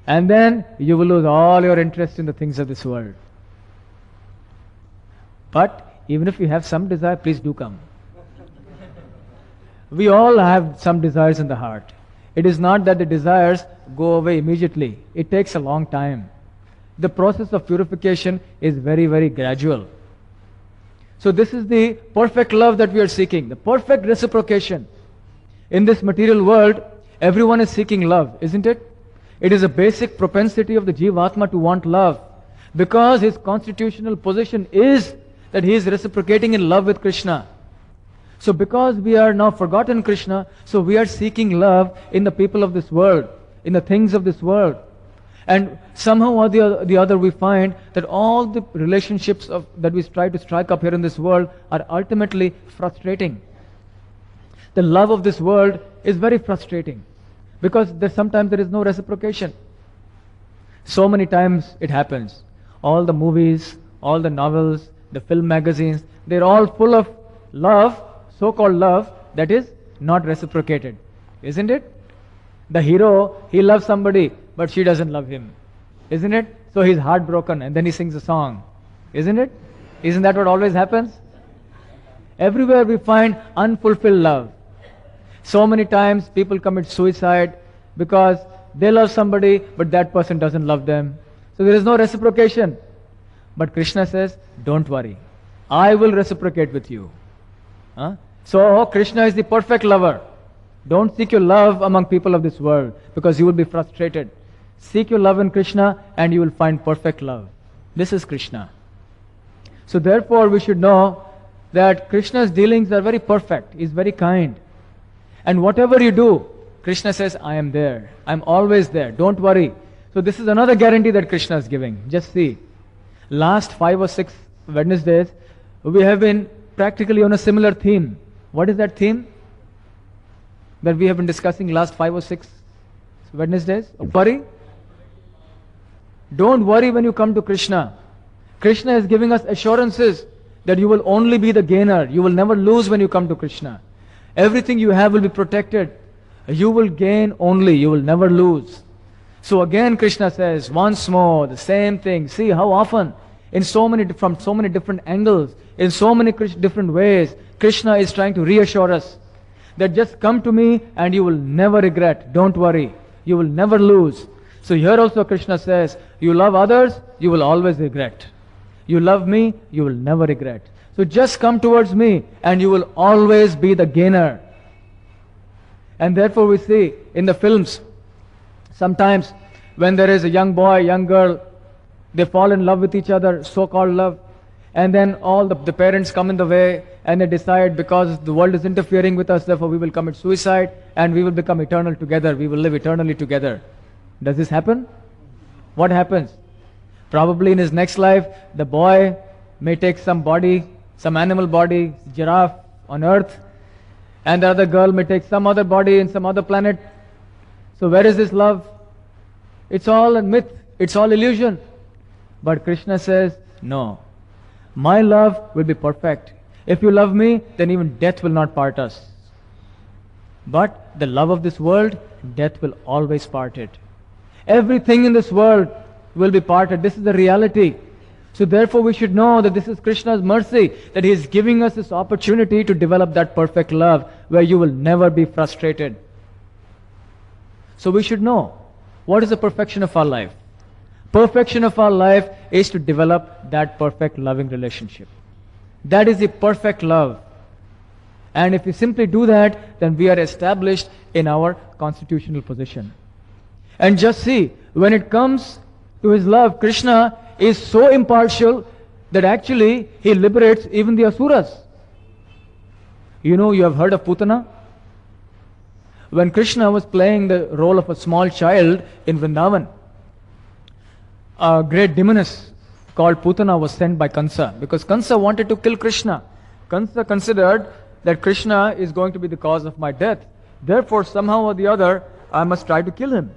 [SPEAKER 1] And then you will lose all your interest in the things of this world. But even if you have some desire, please do come. We all have some desires in the heart. It is not that the desires go away immediately. It takes a long time. The process of purification is very, very gradual. So this is the perfect love that we are seeking, the perfect reciprocation. In this material world, everyone is seeking love, isn't it? It is a basic propensity of the Jivatma to want love, because his constitutional position is that he is reciprocating in love with Krishna. So because we are now forgotten Krishna, so we are seeking love in the people of this world, in the things of this world. And somehow or the other we find that all the relationships that we try to strike up here in this world are ultimately frustrating. The love of this world is very frustrating, because sometimes there is no reciprocation. So many times it happens. All the movies, all the novels, the film magazines, they're all full of love, so-called love, that is not reciprocated. Isn't it? The hero, he loves somebody, but she doesn't love him. Isn't it? So he's heartbroken and then he sings a song. Isn't it? Isn't that what always happens? Everywhere we find unfulfilled love. So many times people commit suicide because they love somebody, but that person doesn't love them. So there is no reciprocation. But Krishna says, don't worry. I will reciprocate with you. So Krishna is the perfect lover. Don't seek your love among people of this world, because you will be frustrated. Seek your love in Krishna and you will find perfect love. This is Krishna. So therefore we should know that Krishna's dealings are very perfect. He is very kind. And whatever you do, Krishna says, I am there. I am always there. Don't worry. So this is another guarantee that Krishna is giving. Just see. Last 5 or 6 Wednesdays, we have been practically on a similar theme. What is that theme that we have been discussing last 5 or 6 Wednesdays? Worry. Don't worry when you come to Krishna. Krishna is giving us assurances that you will only be the gainer. You will never lose when you come to Krishna. Everything you have will be protected. You will gain only, you will never lose. So again Krishna says, once more, the same thing. See how often, from so many different angles, in so many different ways, Krishna is trying to reassure us that just come to me and you will never regret. Don't worry. You will never lose. So here also Krishna says, you love others, you will always regret. You love me, you will never regret. So just come towards me and you will always be the gainer. And therefore we see in the films, sometimes when there is a young boy, young girl, they fall in love with each other, so-called love. And then all the parents come in the way and they decide, because the world is interfering with us, therefore we will commit suicide and we will become eternal together. We will live eternally together. Does this happen? What happens? Probably in his next life, the boy may take some body, some animal body, giraffe on earth, and the other girl may take some other body in some other planet. So where is this love? It's all a myth. It's all illusion. But Krishna says, no. My love will be perfect. If you love me, then even death will not part us. But the love of this world, death will always part it. Everything in this world will be parted. This is the reality. So therefore we should know that this is Krishna's mercy, that He is giving us this opportunity to develop that perfect love where you will never be frustrated. So we should know what is the perfection of our life. Perfection of our life is to develop that perfect loving relationship. That is the perfect love. And if we simply do that, then we are established in our constitutional position. And just see, when it comes to His love, Krishna is so impartial that actually He liberates even the asuras. You know, you have heard of Putana? When Krishna was playing the role of a small child in Vrindavan, a great demoness called Putana was sent by Kansa, because Kansa wanted to kill Krishna. Kansa considered that Krishna is going to be the cause of my death. Therefore, somehow or the other, I must try to kill him.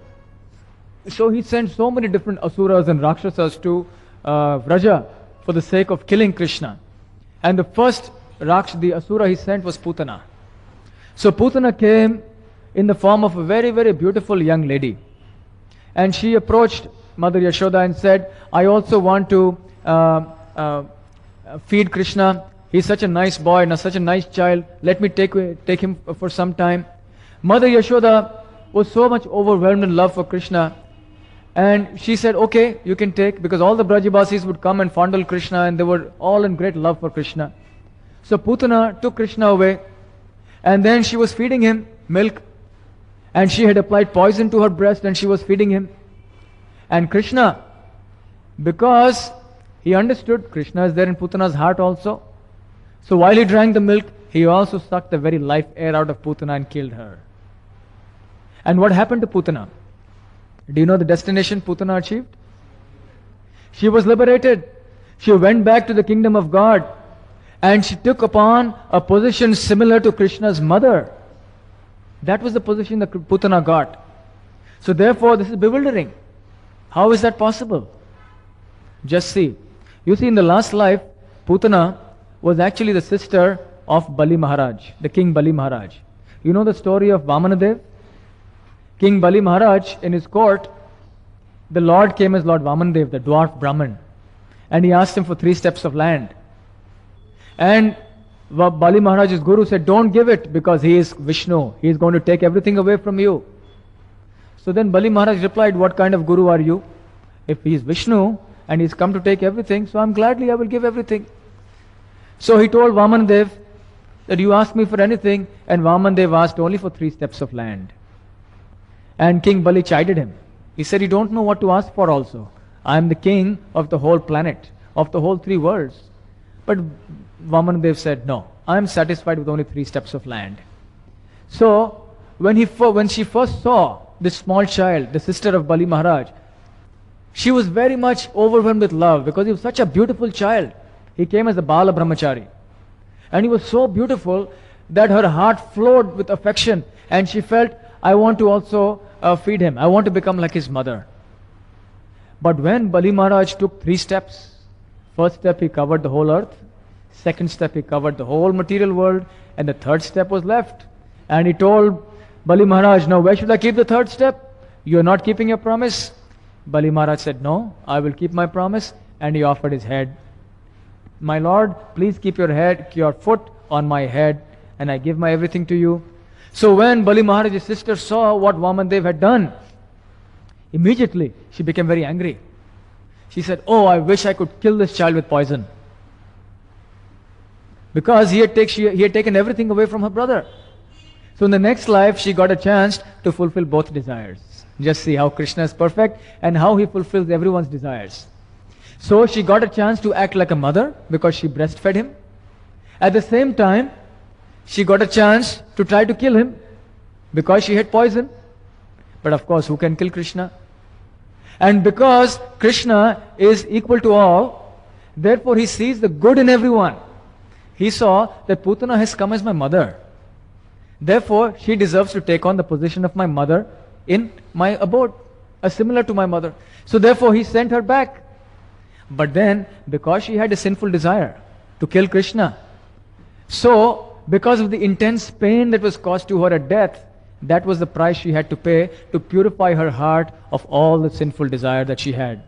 [SPEAKER 1] So he sent so many different asuras and rakshasas to Vraja for the sake of killing Krishna. And the first the asura he sent was Putana. So Putana came in the form of a very, very beautiful young lady. And she approached Mother Yashoda and said, I also want to feed Krishna. He's such a nice boy and such a nice child. Let me take him for some time. Mother Yashoda was so much overwhelmed in love for Krishna. And she said, okay, you can take, because all the Brajabasis would come and fondle Krishna and they were all in great love for Krishna. So Putana took Krishna away and then she was feeding him milk. And she had applied poison to her breast and she was feeding him. And Krishna, because he understood Krishna is there in Putana's heart also. So while he drank the milk, he also sucked the very life air out of Putana and killed her. And what happened to Putana? Do you know the destination Putana achieved? She was liberated. She went back to the kingdom of God and she took upon a position similar to Krishna's mother. That was the position that Putana got. So therefore this is bewildering. How is that possible? Just see. You see, in the last life, Putana was actually the sister of Bali Maharaj, the King Bali Maharaj. You know the story of Vamanadev? King Bali Maharaj, in his court, the Lord came as Lord Vamanadev, the dwarf Brahman. And he asked him for 3 steps of land. And Bali Maharaj's guru said, don't give it because he is Vishnu. He is going to take everything away from you. So then Bali Maharaj replied, what kind of guru are you? If he is Vishnu and he has come to take everything, so I will give everything. So he told Vamanadev that you ask me for anything, and Vamanadev asked only for 3 steps of land. And King Bali chided him. He said, you don't know what to ask for also. I am the king of the whole planet, of the whole 3 worlds. But Vamanadev said, no, I am satisfied with only 3 steps of land. So when she first saw this small child, the sister of Bali Maharaj, she was very much overwhelmed with love because he was such a beautiful child. He came as a Bala Brahmachari. And he was so beautiful that her heart flowed with affection and she felt, I want to also feed him. I want to become like his mother. But when Bali Maharaj took 3 steps, first step he covered the whole earth, second step he covered the whole material world, and the third step was left. And he told Bali Maharaj, now where should I keep the third step? You are not keeping your promise. Bali Maharaj said, no, I will keep my promise. And he offered his head. My Lord, please keep your foot on my head, and I give my everything to you. So when Bali Maharaj's sister saw what Vamandev had done, immediately she became very angry. She said, oh, I wish I could kill this child with poison. Because he had taken everything away from her brother. So in the next life, she got a chance to fulfill both desires. Just see how Krishna is perfect and how he fulfills everyone's desires. So she got a chance to act like a mother because she breastfed him. At the same time, she got a chance to try to kill him because she had poison. But of course, who can kill Krishna? And because Krishna is equal to all, therefore he sees the good in everyone. He saw that Putana has come as my mother. Therefore, she deserves to take on the position of my mother in my abode, similar to my mother. So therefore, he sent her back. But then, because she had a sinful desire to kill Krishna, so because of the intense pain that was caused to her at death, that was the price she had to pay to purify her heart of all the sinful desire that she had.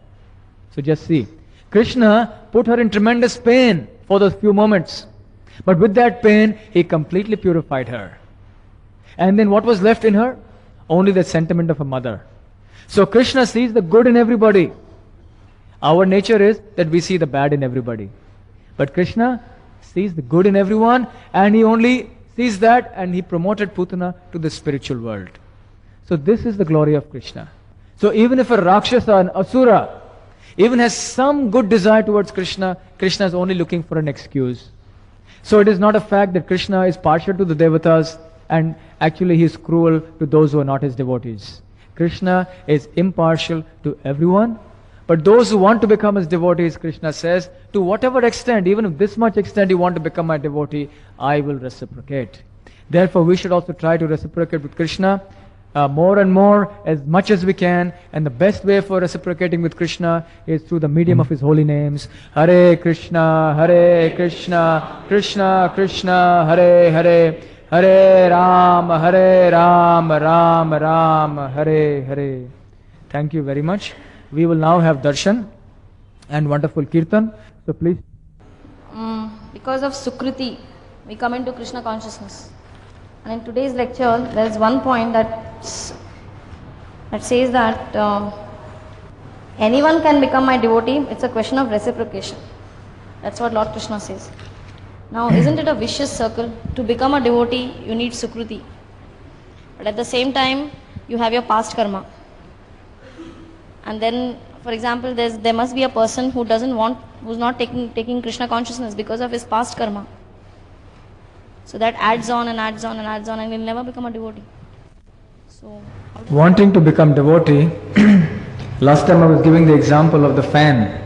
[SPEAKER 1] So just see, Krishna put her in tremendous pain for those few moments. But with that pain, he completely purified her. And then what was left in her? Only the sentiment of a mother. So Krishna sees the good in everybody. Our nature is that we see the bad in everybody. But Krishna sees the good in everyone, and he only sees that, and he promoted Putana to the spiritual world. So this is the glory of Krishna. So even if a Rakshasa, an Asura, even has some good desire towards Krishna, Krishna is only looking for an excuse. So it is not a fact that Krishna is partial to the devatas and actually he is cruel to those who are not his devotees. Krishna is impartial to everyone, but those who want to become his devotees, Krishna says, to whatever extent, even if this much extent you want to become my devotee, I will reciprocate. Therefore, we should also try to reciprocate with Krishna more and more, as much as we can. And the best way for reciprocating with Krishna is through the medium of his holy names. Hare Krishna, Krishna Krishna, Hare Hare, Hare Ram, Ram Ram, Hare Hare. Thank you very much. We will now have darshan and wonderful kirtan. So please.
[SPEAKER 2] Because of Sukriti, we come into Krishna consciousness. And in today's lecture, there is one point that says that anyone can become my devotee. It's a question of reciprocation. That's what Lord Krishna says. Now, isn't it a vicious circle? To become a devotee, you need Sukriti. But at the same time, you have your past karma. And then, for example, there must be a person who's not taking Krishna consciousness because of his past karma. So that adds on and adds on and adds on, and will never become a devotee. So,
[SPEAKER 1] wanting to become devotee, last time I was giving the example of the fan.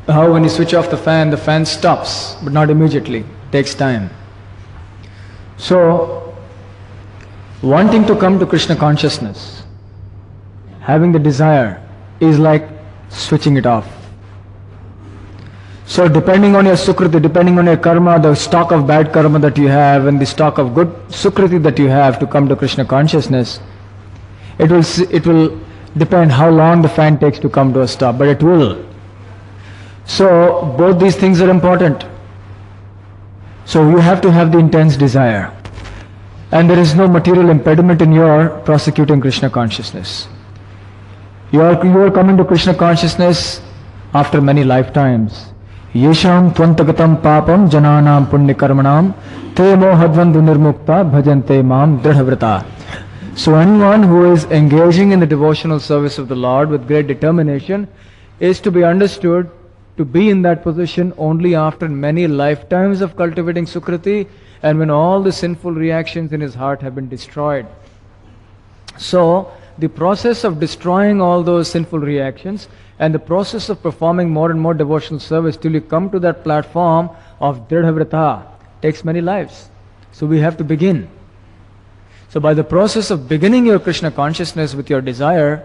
[SPEAKER 1] How when you switch off the fan stops, but not immediately. It takes time. So, wanting to come to Krishna consciousness, having the desire, is like switching it off. So depending on your sukriti, depending on your karma, the stock of bad karma that you have and the stock of good sukriti that you have to come to Krishna consciousness, it will depend how long the fan takes to come to a stop, but it will. So both these things are important. So you have to have the intense desire. And there is no material impediment in your prosecuting Krishna consciousness. You are coming to Krishna consciousness after many lifetimes. Yesham tvantagatam papam jananam punyakarmanam te mohadvandu nirmukta bhajante mam dridhavrata. So anyone who is engaging in the devotional service of the Lord with great determination is to be understood to be in that position only after many lifetimes of cultivating Sukriti and when all the sinful reactions in his heart have been destroyed. So the process of destroying all those sinful reactions and the process of performing more and more devotional service till you come to that platform of Dridhavrata takes many lives. So we have to begin. So by the process of beginning your Krishna consciousness with your desire,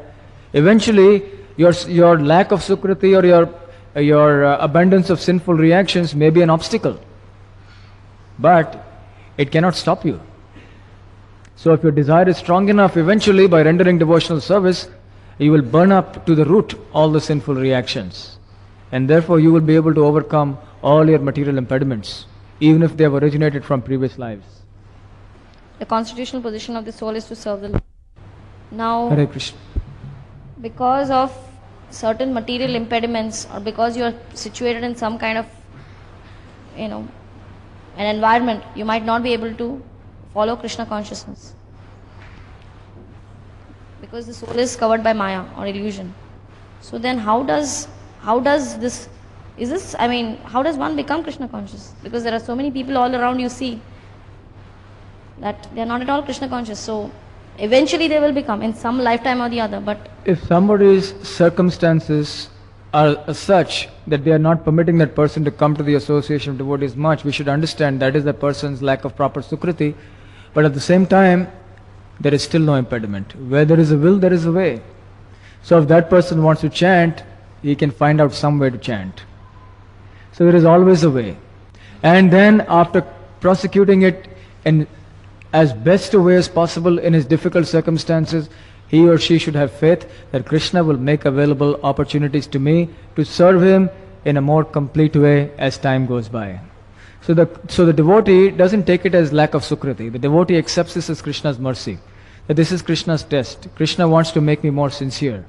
[SPEAKER 1] eventually your lack of Sukriti or your abundance of sinful reactions may be an obstacle. But it cannot stop you. So if your desire is strong enough, eventually by rendering devotional service, you will burn up to the root all the sinful reactions. And therefore you will be able to overcome all your material impediments, even if they have originated from previous lives.
[SPEAKER 2] The constitutional position of the soul is to serve the Lord. Now,
[SPEAKER 1] Hare Krishna.
[SPEAKER 2] because of certain material impediments, or because you are situated in some kind of, an environment, you might not be able to follow Krishna consciousness. Because the soul is covered by Maya or illusion. So then how does one become Krishna conscious? Because there are so many people all around you see that they are not at all Krishna conscious. So eventually they will become in some lifetime or the other. But
[SPEAKER 1] if somebody's circumstances are such that they are not permitting that person to come to the association of devotees much, we should understand that is the person's lack of proper sukriti. But at the same time, there is still no impediment. Where there is a will, there is a way. So if that person wants to chant, he can find out some way to chant. So there is always a way. And then after prosecuting it in as best a way as possible in his difficult circumstances, he or she should have faith that Krishna will make available opportunities to me to serve him in a more complete way as time goes by. So the devotee doesn't take it as lack of sukriti. The devotee accepts this as Krishna's mercy. That this is Krishna's test. Krishna wants to make me more sincere.